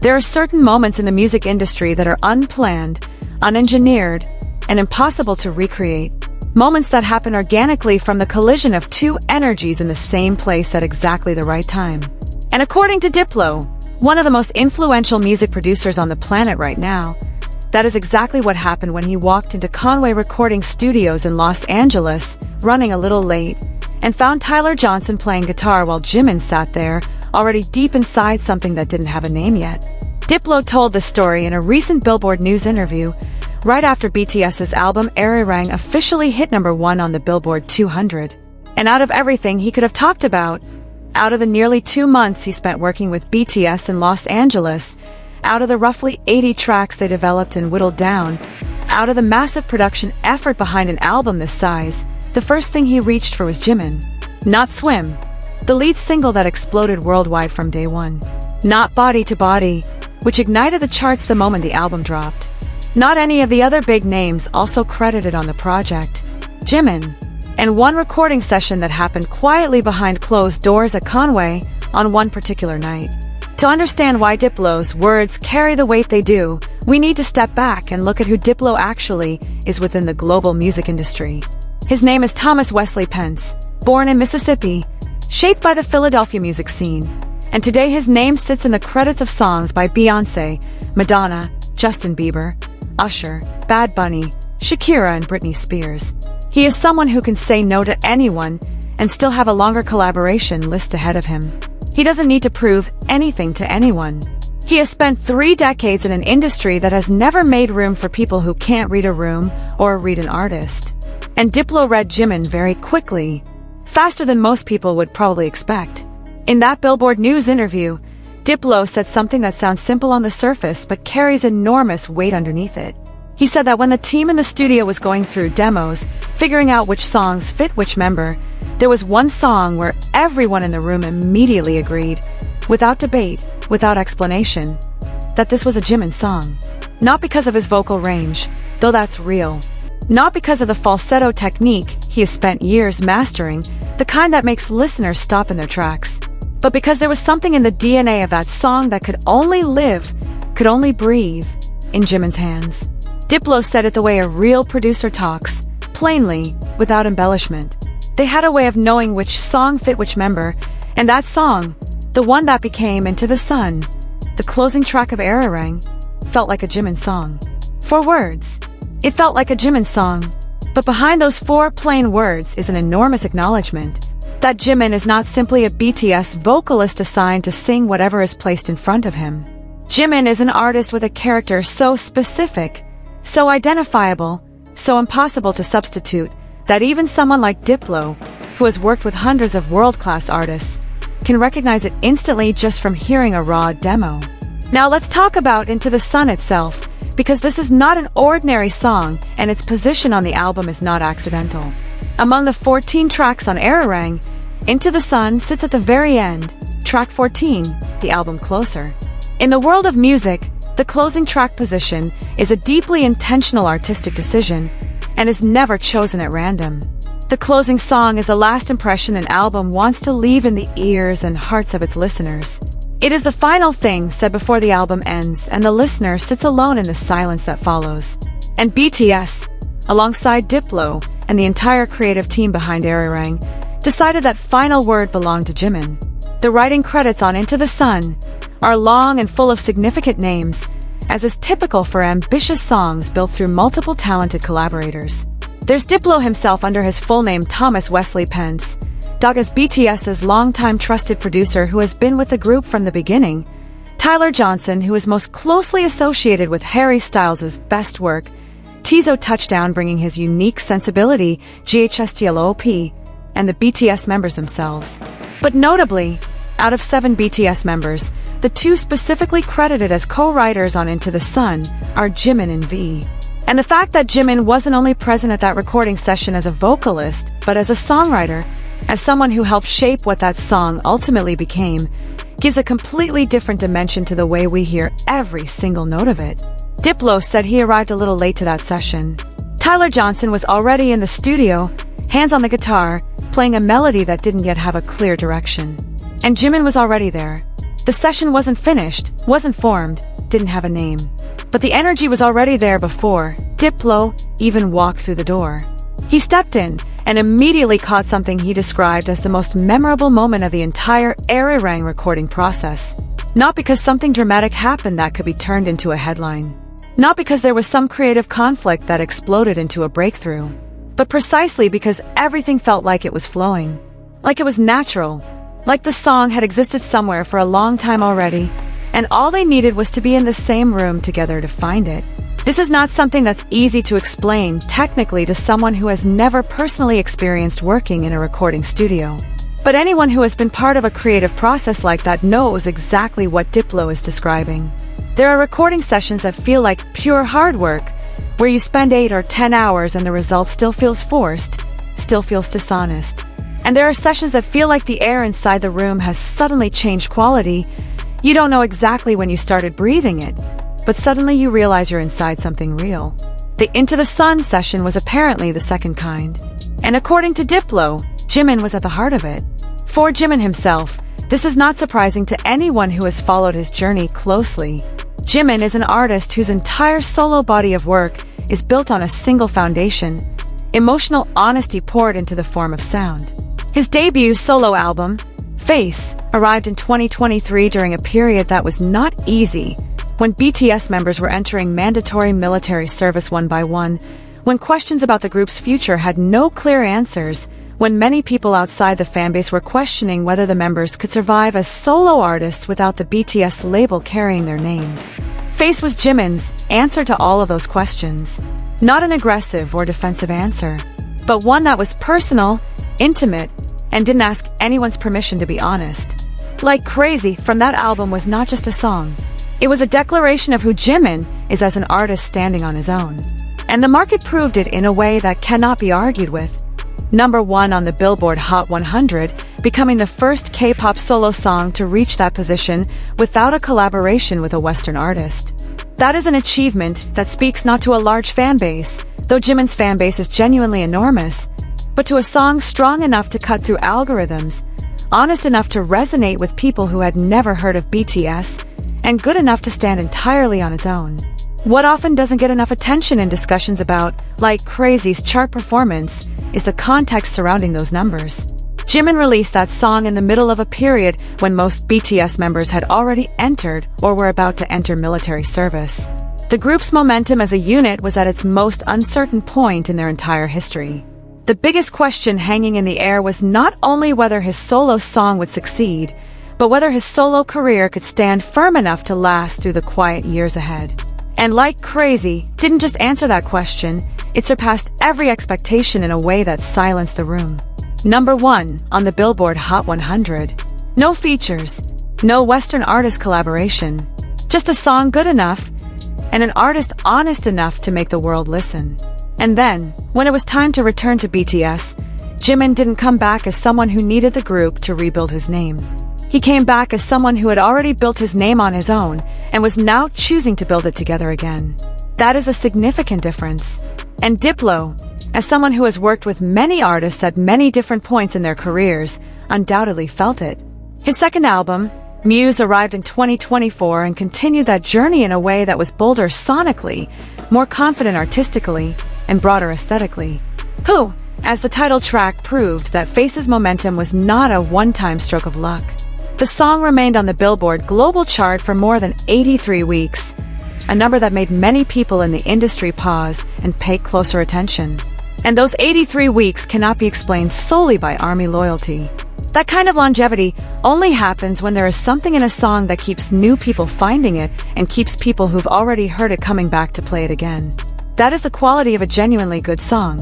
There are certain moments in the music industry that are unplanned, unengineered, and impossible to recreate. Moments that happen organically from the collision of two energies in the same place at exactly the right time. And according to Diplo, one of the most influential music producers on the planet right now, that is exactly what happened when he walked into Conway Recording Studios in Los Angeles, running a little late, and found Tyler Johnson playing guitar while Jimin sat there, already deep inside something that didn't have a name yet. Diplo told the story in a recent Billboard News interview, right after BTS's album Arirang officially hit #1 on the Billboard 200. And out of everything he could have talked about, out of the nearly 2 months he spent working with BTS in Los Angeles, out of the roughly 80 tracks they developed and whittled down, out of the massive production effort behind an album this size, the first thing he reached for was Jimin. Not Swim, the lead single that exploded worldwide from day one. Not Body to Body, which ignited the charts the moment the album dropped. Not any of the other big names also credited on the project. Jimin. And one recording session that happened quietly behind closed doors at Conway on one particular night. To understand why Diplo's words carry the weight they do, we need to step back and look at who Diplo actually is within the global music industry. His name is Thomas Wesley Pence, born in Mississippi, shaped by the Philadelphia music scene, and today his name sits in the credits of songs by Beyoncé, Madonna, Justin Bieber, Usher, Bad Bunny, Shakira, and Britney Spears. He is someone who can say no to anyone and still have a longer collaboration list ahead of him. He doesn't need to prove anything to anyone. He has spent 3 decades in an industry that has never made room for people who can't read a room or read an artist. And Diplo read Jimin very quickly, faster than most people would probably expect. In that Billboard News interview, Diplo said something that sounds simple on the surface but carries enormous weight underneath it. He said that when the team in the studio was going through demos, figuring out which songs fit which member, there was one song where everyone in the room immediately agreed, without debate, without explanation, that this was a Jimin song. Not because of his vocal range, though that's real. Not because of the falsetto technique he has spent years mastering, the kind that makes listeners stop in their tracks, but because there was something in the DNA of that song that could only live, could only breathe, in Jimin's hands. Diplo said it the way a real producer talks, plainly, without embellishment. They had a way of knowing which song fit which member, and that song, the one that became Into the Sun, the closing track of Arirang, felt like a Jimin song. 4 words. It felt like a Jimin song. But behind those 4 plain words is an enormous acknowledgement that Jimin is not simply a BTS vocalist assigned to sing whatever is placed in front of him. Jimin is an artist with a character so specific, so identifiable, so impossible to substitute, that even someone like Diplo, who has worked with hundreds of world-class artists, can recognize it instantly just from hearing a raw demo. Now let's talk about Into the Sun itself, because this is not an ordinary song and its position on the album is not accidental. Among the 14 tracks on Arirang, Into the Sun sits at the very end, track 14, the album closer. In the world of music, the closing track position is a deeply intentional artistic decision and is never chosen at random. The closing song is the last impression an album wants to leave in the ears and hearts of its listeners. It is the final thing said before the album ends, and the listener sits alone in the silence that follows. And BTS, alongside Diplo and the entire creative team behind Arirang, decided that final word belonged to Jimin. The writing credits on Into the Sun are long and full of significant names, as is typical for ambitious songs built through multiple talented collaborators. There's Diplo himself under his full name Thomas Wesley Pence, Doug as BTS's longtime trusted producer who has been with the group from the beginning, Tyler Johnson, who is most closely associated with Harry Styles' best work, Tizo Touchdown bringing his unique sensibility, GHSTLOP, and the BTS members themselves. But notably, out of 7 BTS members, the 2 specifically credited as co-writers on Into the Sun are Jimin and V. And the fact that Jimin wasn't only present at that recording session as a vocalist, but as a songwriter, as someone who helped shape what that song ultimately became, gives a completely different dimension to the way we hear every single note of it. Diplo said he arrived a little late to that session. Tyler Johnson was already in the studio, hands on the guitar, playing a melody that didn't yet have a clear direction. And Jimin was already there The session wasn't finished, wasn't formed, didn't have a name. But the energy was already there before Diplo even walked through the door. He stepped in and immediately caught something he described as the most memorable moment of the entire Arirang recording process. Not because something dramatic happened that could be turned into a headline. Not because there was some creative conflict that exploded into a breakthrough. But precisely because everything felt like it was flowing. Like it was natural. Like the song had existed somewhere for a long time already, and all they needed was to be in the same room together to find it. This is not something that's easy to explain technically to someone who has never personally experienced working in a recording studio. But anyone who has been part of a creative process like that knows exactly what Diplo is describing. There are recording sessions that feel like pure hard work, where you spend 8 or 10 hours and the result still feels forced, still feels dishonest. And there are sessions that feel like the air inside the room has suddenly changed quality. You don't know exactly when you started breathing it, but suddenly you realize you're inside something real. The Into the Sun session was apparently the second kind. And according to Diplo, Jimin was at the heart of it. For Jimin himself, this is not surprising to anyone who has followed his journey closely. Jimin is an artist whose entire solo body of work is built on a single foundation: emotional honesty poured into the form of sound. His debut solo album, Face, arrived in 2023 during a period that was not easy, when BTS members were entering mandatory military service one by one, when questions about the group's future had no clear answers, when many people outside the fanbase were questioning whether the members could survive as solo artists without the BTS label carrying their names. Face was Jimin's answer to all of those questions. Not an aggressive or defensive answer, but one that was personal, intimate, and didn't ask anyone's permission to be honest. Like Crazy from that album was not just a song. It was a declaration of who Jimin is as an artist standing on his own. And the market proved it in a way that cannot be argued with. Number 1 on the Billboard Hot 100, becoming the first K-pop solo song to reach that position without a collaboration with a Western artist. That is an achievement that speaks not to a large fan base, though Jimin's fan base is genuinely enormous, but to a song strong enough to cut through algorithms, honest enough to resonate with people who had never heard of BTS, and good enough to stand entirely on its own. What often doesn't get enough attention in discussions about, like Crazy's chart performance, is the context surrounding those numbers. Jimin released that song in the middle of a period when most BTS members had already entered or were about to enter military service. The group's momentum as a unit was at its most uncertain point in their entire history. The biggest question hanging in the air was not only whether his solo song would succeed, but whether his solo career could stand firm enough to last through the quiet years ahead. And like Crazy, didn't just answer that question, it surpassed every expectation in a way that silenced the room. Number 1 on the Billboard Hot 100. No features, no Western artist collaboration, just a song good enough, and an artist honest enough to make the world listen. And then, when it was time to return to BTS, Jimin didn't come back as someone who needed the group to rebuild his name. He came back as someone who had already built his name on his own and was now choosing to build it together again. That is a significant difference. And Diplo, as someone who has worked with many artists at many different points in their careers, undoubtedly felt it. His second album, Muse, arrived in 2024 and continued that journey in a way that was bolder sonically, more confident artistically, and broader aesthetically. Who, as the title track proved, that Face's momentum was not a one-time stroke of luck. The song remained on the Billboard global chart for more than 83 weeks, a number that made many people in the industry pause and pay closer attention. And those 83 weeks cannot be explained solely by ARMY loyalty. That kind of longevity only happens when there is something in a song that keeps new people finding it and keeps people who've already heard it coming back to play it again. That is the quality of a genuinely good song.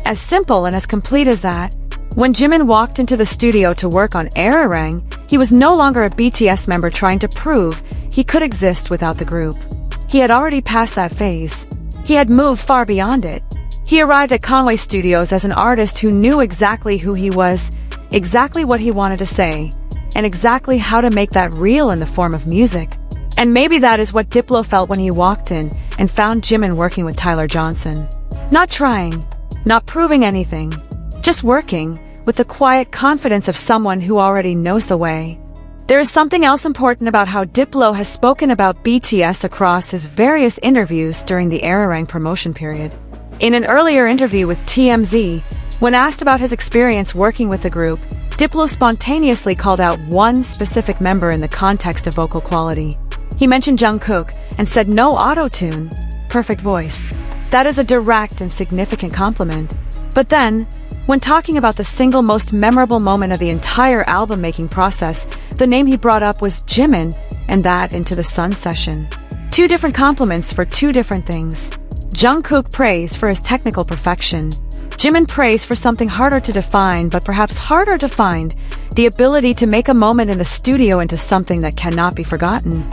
As simple and as complete as that. When Jimin walked into the studio to work on Arirang, he was no longer a BTS member trying to prove he could exist without the group. He had already passed that phase. He had moved far beyond it. He arrived at Conway Studios as an artist who knew exactly who he was, exactly what he wanted to say, and exactly how to make that real in the form of music. And maybe that is what Diplo felt when he walked in and found Jimin working with Tyler Johnson. Not trying, not proving anything, just working with the quiet confidence of someone who already knows the way. There is something else important about how Diplo has spoken about BTS across his various interviews during the Arirang promotion period. In an earlier interview with TMZ, when asked about his experience working with the group, Diplo spontaneously called out one specific member in the context of vocal quality. He mentioned Jungkook and said no auto-tune, perfect voice. That is a direct and significant compliment. But then, when talking about the single most memorable moment of the entire album-making process, the name he brought up was Jimin, and that Into the Sun session. Two different compliments for two different things. Jungkook praised for his technical perfection. Jimin praised for something harder to define, but perhaps harder to find, the ability to make a moment in the studio into something that cannot be forgotten,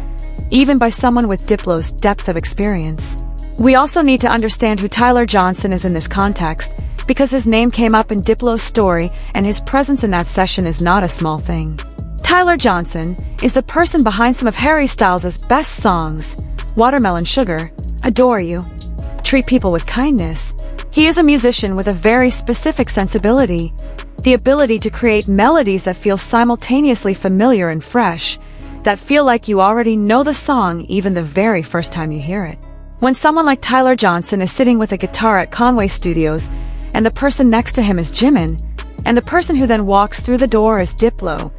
even by someone with Diplo's depth of experience. We also need to understand who Tyler Johnson is in this context, because his name came up in Diplo's story and his presence in that session is not a small thing. Tyler Johnson is the person behind some of Harry Styles' best songs, Watermelon Sugar, Adore You, Treat People with Kindness. He is a musician with a very specific sensibility, the ability to create melodies that feel simultaneously familiar and fresh, that feel like you already know the song even the very first time you hear it. When someone like Tyler Johnson is sitting with a guitar at Conway Studios, and the person next to him is Jimin, and the person who then walks through the door is Diplo,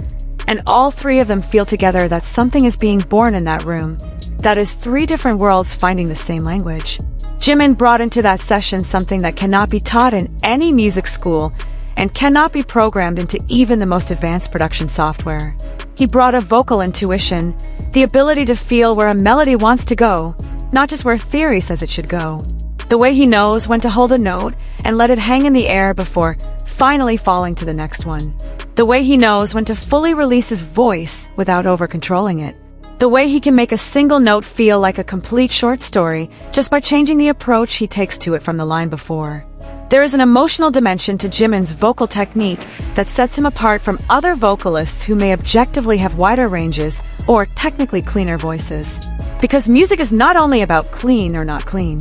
and all three of them feel together that something is being born in that room, that is three different worlds finding the same language. Jimin brought into that session something that cannot be taught in any music school and cannot be programmed into even the most advanced production software. He brought a vocal intuition, the ability to feel where a melody wants to go, not just where theory says it should go. The way he knows when to hold a note and let it hang in the air before finally falling to the next one. The way he knows when to fully release his voice without over-controlling it. The way he can make a single note feel like a complete short story just by changing the approach he takes to it from the line before. There is an emotional dimension to Jimin's vocal technique that sets him apart from other vocalists who may objectively have wider ranges or technically cleaner voices. Because music is not only about clean or not clean.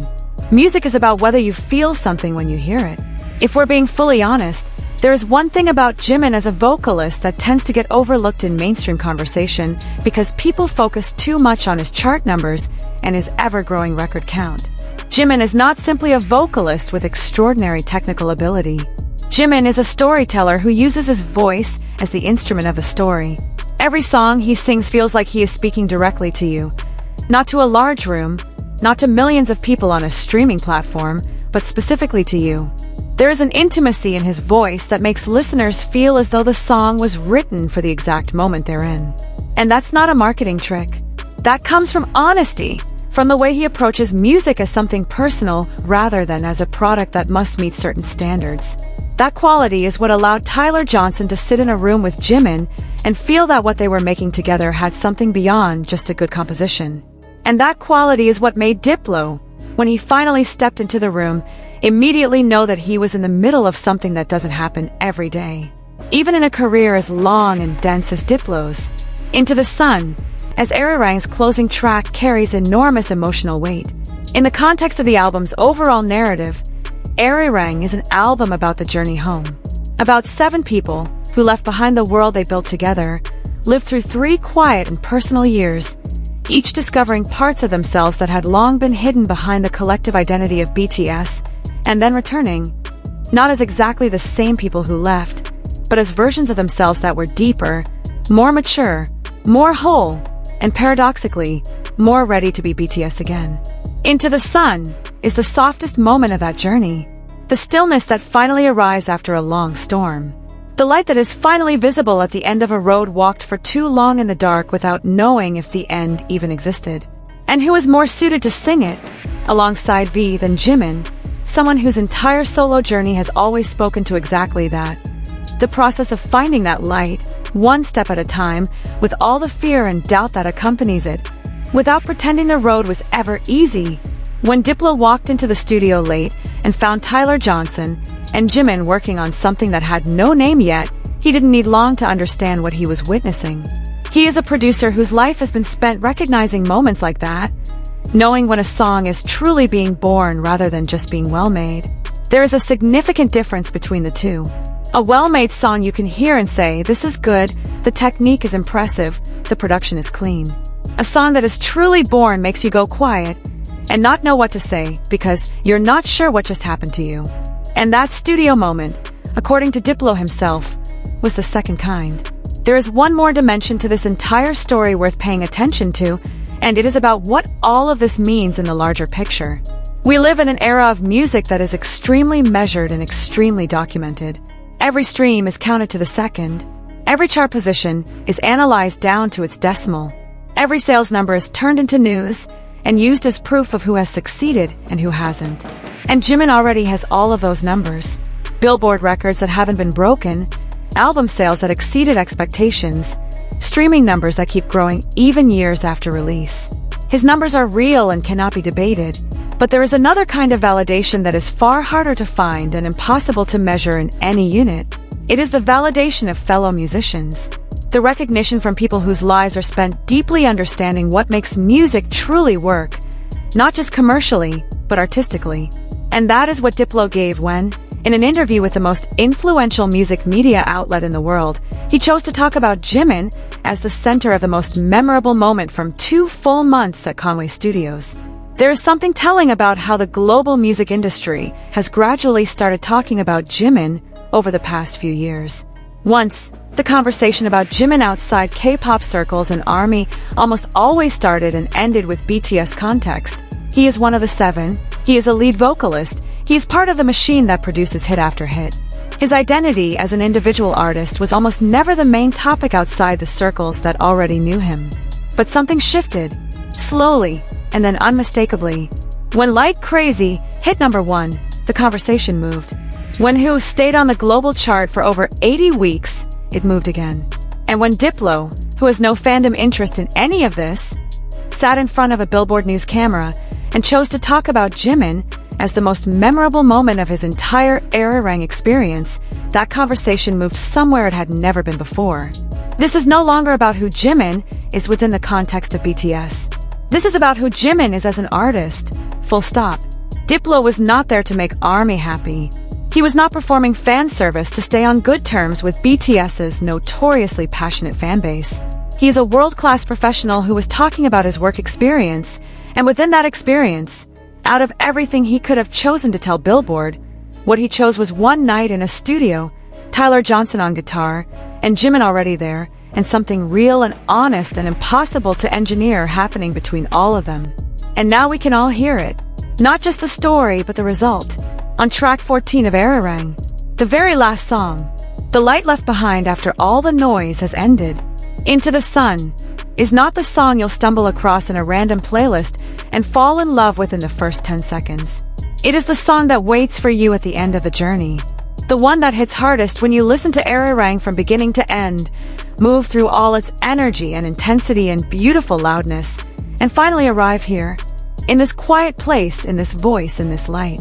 Music is about whether you feel something when you hear it. If we're being fully honest, there is one thing about Jimin as a vocalist that tends to get overlooked in mainstream conversation because people focus too much on his chart numbers and his ever-growing record count. Jimin is not simply a vocalist with extraordinary technical ability. Jimin is a storyteller who uses his voice as the instrument of the story. Every song he sings feels like he is speaking directly to you. Not to a large room, not to millions of people on a streaming platform, but specifically to you. There is an intimacy in his voice that makes listeners feel as though the song was written for the exact moment they're in. And that's not a marketing trick. That comes from honesty, from the way he approaches music as something personal rather than as a product that must meet certain standards. That quality is what allowed Tyler Johnson to sit in a room with Jimin and feel that what they were making together had something beyond just a good composition. And that quality is what made Diplo, when he finally stepped into the room, immediately know that he was in the middle of something that doesn't happen every day. Even in a career as long and dense as Diplo's, Into the Sun, as Arirang's closing track carries enormous emotional weight. In the context of the album's overall narrative, Arirang is an album about the journey home. About 7 people who left behind the world they built together, lived through 3 quiet and personal years, each discovering parts of themselves that had long been hidden behind the collective identity of BTS, and then returning, not as exactly the same people who left, but as versions of themselves that were deeper, more mature, more whole, and paradoxically, more ready to be BTS again. Into the Sun is the softest moment of that journey, the stillness that finally arrives after a long storm. The light that is finally visible at the end of a road walked for too long in the dark without knowing if the end even existed. And who is more suited to sing it, alongside V, than Jimin, someone whose entire solo journey has always spoken to exactly that. The process of finding that light, one step at a time, with all the fear and doubt that accompanies it, without pretending the road was ever easy. When Diplo walked into the studio late and found Tyler Johnson and Jimin working on something that had no name yet, he didn't need long to understand what he was witnessing. He is a producer whose life has been spent recognizing moments like that, knowing when a song is truly being born rather than just being well made. There is a significant difference between the two. A well-made song you can hear and say, this is good, the technique is impressive, the production is clean. A song that is truly born makes you go quiet and not know what to say because you're not sure what just happened to you. And that studio moment, according to Diplo himself, was the second kind. There is one more dimension to this entire story worth paying attention to, and it is about what all of this means in the larger picture. We live in an era of music that is extremely measured and extremely documented. Every stream is counted to the second. Every chart position is analyzed down to its decimal. Every sales number is turned into news and used as proof of who has succeeded and who hasn't. And Jimin already has all of those numbers. Billboard records that haven't been broken, album sales that exceeded expectations, streaming numbers that keep growing even years after release. His numbers are real and cannot be debated. But there is another kind of validation that is far harder to find and impossible to measure in any unit. It is the validation of fellow musicians. The recognition from people whose lives are spent deeply understanding what makes music truly work, not just commercially, but artistically. And that is what Diplo gave when, in an interview with the most influential music media outlet in the world, he chose to talk about Jimin as the center of the most memorable moment from 2 full months at Conway Studios. There is something telling about how the global music industry has gradually started talking about Jimin over the past few years. Once, the conversation about Jimin outside K-pop circles and ARMY almost always started and ended with BTS context. He is one of the 7, he is a lead vocalist, he is part of the machine that produces hit after hit. His identity as an individual artist was almost never the main topic outside the circles that already knew him. But something shifted, slowly, and then unmistakably. When Like Crazy hit number 1, the conversation moved. When Who stayed on the global chart for over 80 weeks, it moved again. And when Diplo, who has no fandom interest in any of this, sat in front of a Billboard News camera and chose to talk about Jimin as the most memorable moment of his entire Arirang experience, that conversation moved somewhere it had never been before. This is no longer about who Jimin is within the context of BTS. This is about who Jimin is as an artist. Full stop. Diplo was not there to make ARMY happy. He was not performing fan service to stay on good terms with BTS's notoriously passionate fanbase. He is a world-class professional who was talking about his work experience, and within that experience, out of everything he could have chosen to tell Billboard, what he chose was one night in a studio, Tyler Johnson on guitar, and Jimin already there, and something real and honest and impossible to engineer happening between all of them. And now we can all hear it. Not just the story, but the result. On track 14 of Arirang, the very last song, the light left behind after all the noise has ended. Into the Sun is not the song you'll stumble across in a random playlist and fall in love with in the first 10 seconds. It is the song that waits for you at the end of the journey. The one that hits hardest when you listen to Arirang from beginning to end, move through all its energy and intensity and beautiful loudness, and finally arrive here, in this quiet place, in this voice, in this light.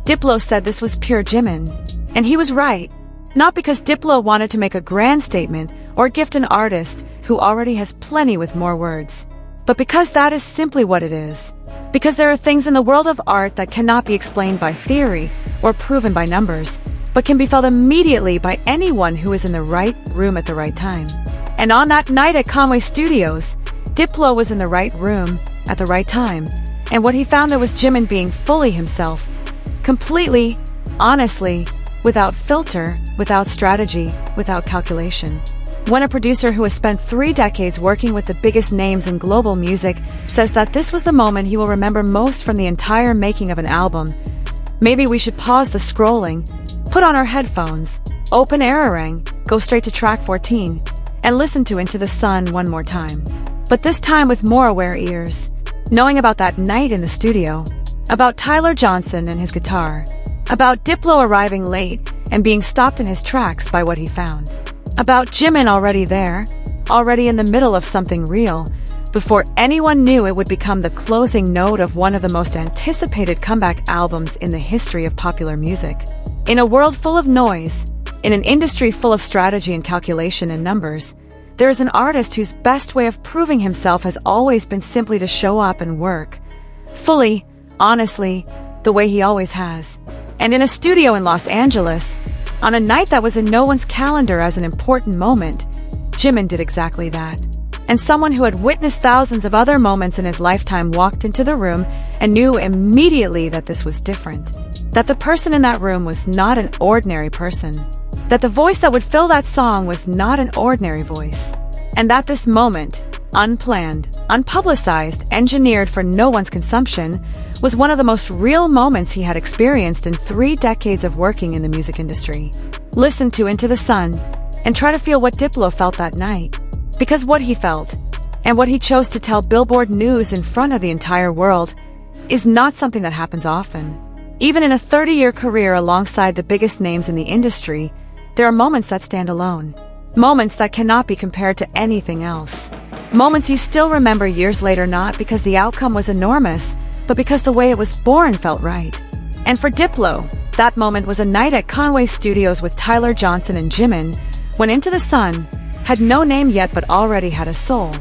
Diplo said this was pure Jimin, and he was right. Not because Diplo wanted to make a grand statement or gift an artist who already has plenty with more words, but because that is simply what it is. Because there are things in the world of art that cannot be explained by theory or proven by numbers, but can be felt immediately by anyone who is in the right room at the right time. And on that night at Conway Studios, Diplo was in the right room at the right time, and what he found there was Jimin being fully himself, completely, honestly, without filter, without strategy, without calculation. When a producer who has spent 3 decades working with the biggest names in global music says that this was the moment he will remember most from the entire making of an album, maybe we should pause the scrolling, put on our headphones, open Arirang, go straight to track 14, and listen to Into the Sun one more time. But this time with more aware ears, knowing about that night in the studio, about Tyler Johnson and his guitar, about Diplo arriving late and being stopped in his tracks by what he found, about Jimin already there, already in the middle of something real, before anyone knew it would become the closing note of one of the most anticipated comeback albums in the history of popular music. In a world full of noise, in an industry full of strategy and calculation and numbers, there is an artist whose best way of proving himself has always been simply to show up and work, fully, honestly, the way he always has. And in a studio in Los Angeles, On a night that was in no one's calendar as an important moment, Jimin did exactly that. And someone who had witnessed thousands of other moments in his lifetime walked into the room and knew immediately that this was different. That the person in that room was not an ordinary person. That the voice that would fill that song was not an ordinary voice. And that this moment, unplanned, unpublicized, engineered for no one's consumption, was one of the most real moments he had experienced in 3 decades of working in the music industry. Listen to Into the Sun and try to feel what Diplo felt that night. Because what he felt, and what he chose to tell Billboard News in front of the entire world, is not something that happens often. Even in a 30-year career alongside the biggest names in the industry, there are moments that stand alone. Moments that cannot be compared to anything else. Moments you still remember years later, not because the outcome was enormous, but because the way it was born felt right. And for Diplo, that moment was a night at Conway Studios with Tyler Johnson and Jimin, when Into the Sun had no name yet but already had a soul.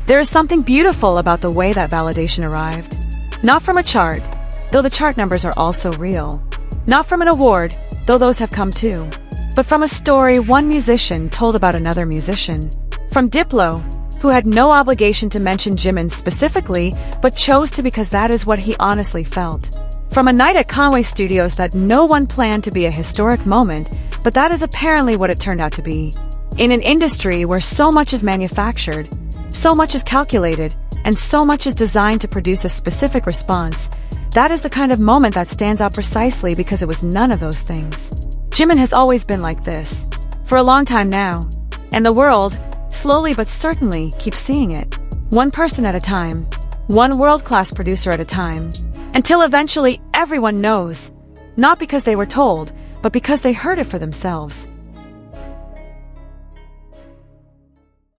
There is something beautiful about the way that validation arrived. Not from a chart, though the chart numbers are also real. Not from an award, though those have come too. But from a story one musician told about another musician. From Diplo, who had no obligation to mention Jimin specifically, but chose to because that is what he honestly felt. From a night at Conway Studios that no one planned to be a historic moment, but that is apparently what it turned out to be. In an industry where so much is manufactured, so much is calculated, and so much is designed to produce a specific response, that is the kind of moment that stands out precisely because it was none of those things. Jimin has always been like this, for a long time now, and the world, slowly but certainly, keeps seeing it. One person at a time, one world-class producer at a time, until eventually everyone knows, not because they were told, but because they heard it for themselves.